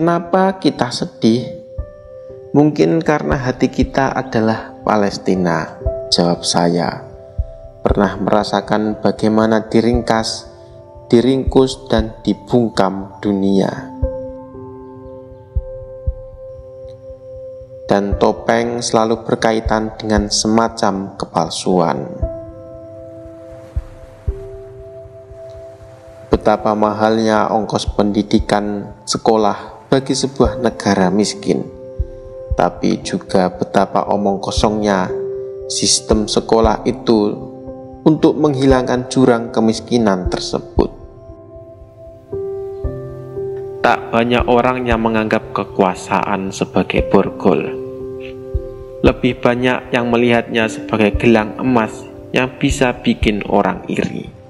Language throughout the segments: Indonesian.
Kenapa kita sedih? Mungkin karena hati kita adalah Palestina, jawab saya. Pernah merasakan bagaimana diringkas, diringkus, dan dibungkam dunia. Dan topeng selalu berkaitan dengan semacam kepalsuan. Betapa mahalnya ongkos pendidikan sekolah bagi sebuah negara miskin, tapi juga betapa omong kosongnya sistem sekolah itu untuk menghilangkan jurang kemiskinan tersebut. Tak banyak orang yang menganggap kekuasaan sebagai borgol. Lebih banyak yang melihatnya sebagai gelang emas yang bisa bikin orang iri.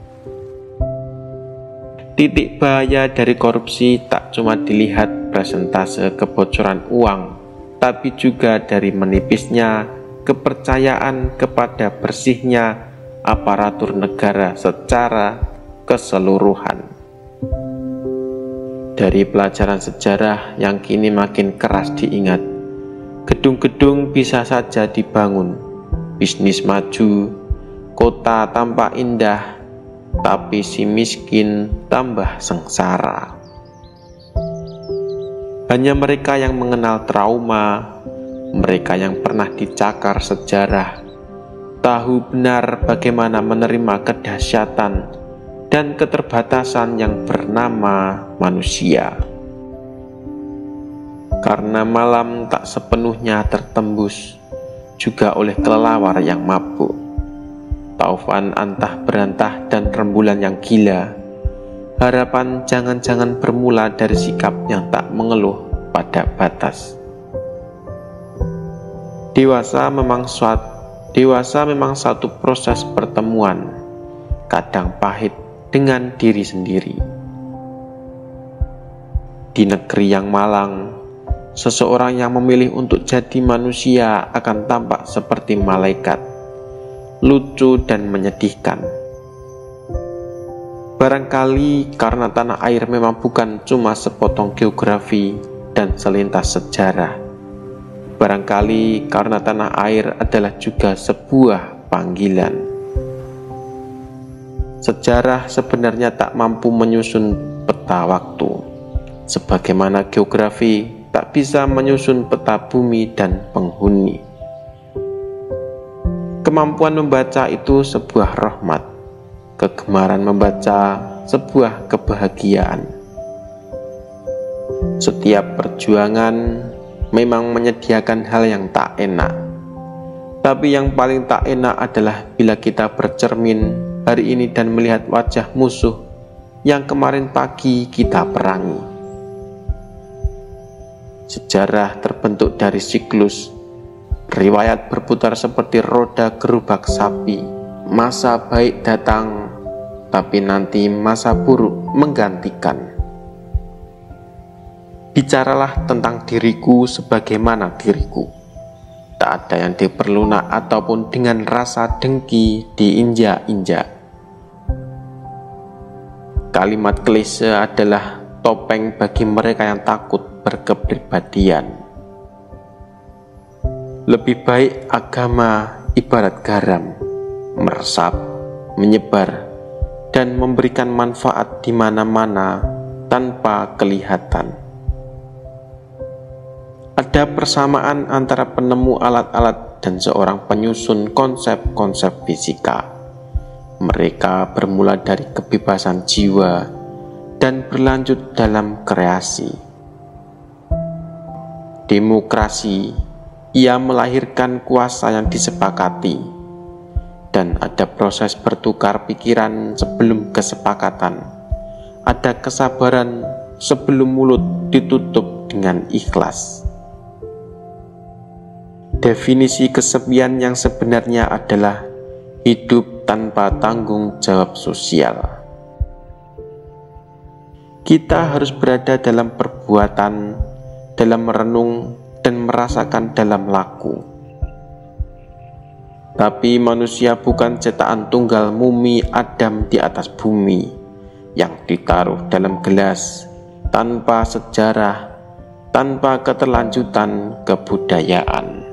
Titik bahaya dari korupsi tak cuma dilihat persentase kebocoran uang, tapi juga dari menipisnya kepercayaan kepada bersihnya aparatur negara secara keseluruhan. Dari pelajaran sejarah yang kini makin keras diingat, gedung-gedung bisa saja dibangun, bisnis maju, kota tampak indah, tapi si miskin tambah sengsara. Hanya mereka yang mengenal trauma, mereka yang pernah dicakar sejarah, tahu benar bagaimana menerima kedahsyatan dan keterbatasan yang bernama manusia. Karena malam tak sepenuhnya tertembus juga oleh kelelawar yang mabuk, taufan antah berantah dan rembulan yang gila. Harapan jangan-jangan bermula dari sikap yang tak mengeluh pada batas. Dewasa memang satu proses pertemuan, kadang pahit dengan diri sendiri. Di negeri yang malang, seseorang yang memilih untuk jadi manusia akan tampak seperti malaikat, lucu dan menyedihkan. Barangkali karena tanah air memang bukan cuma sepotong geografi dan selintas sejarah. Barangkali karena tanah air adalah juga sebuah panggilan. Sejarah sebenarnya tak mampu menyusun peta waktu, sebagaimana geografi tak bisa menyusun peta bumi dan penghuni. Kemampuan membaca itu sebuah rahmat, kegemaran membaca sebuah kebahagiaan. Setiap perjuangan memang menyediakan hal yang tak enak, tapi yang paling tak enak adalah bila kita bercermin hari ini dan melihat wajah musuh yang kemarin pagi kita perangi. Sejarah terbentuk dari siklus, riwayat berputar seperti roda gerobak sapi. Masa baik datang, tapi nanti masa buruk menggantikan. Bicaralah tentang diriku sebagaimana diriku. Tak ada yang diperlunak ataupun dengan rasa dengki diinjak-injak. Kalimat klise adalah topeng bagi mereka yang takut berkepribadian. Lebih baik agama ibarat garam, meresap, menyebar, dan memberikan manfaat di mana-mana tanpa kelihatan. Ada persamaan antara penemu alat-alat dan seorang penyusun konsep-konsep fisika. Mereka bermula dari kebebasan jiwa dan berlanjut dalam kreasi. Demokrasi, ia melahirkan kuasa yang disepakati, dan ada proses bertukar pikiran sebelum kesepakatan. Ada kesabaran sebelum mulut ditutup dengan ikhlas. Definisi kesepian yang sebenarnya adalah hidup tanpa tanggung jawab sosial. Kita harus berada dalam perbuatan, dalam merenung, dan merasakan dalam laku. Tapi manusia bukan cetakan tunggal mumi Adam di atas bumi yang ditaruh dalam gelas tanpa sejarah, tanpa keterlanjutan kebudayaan.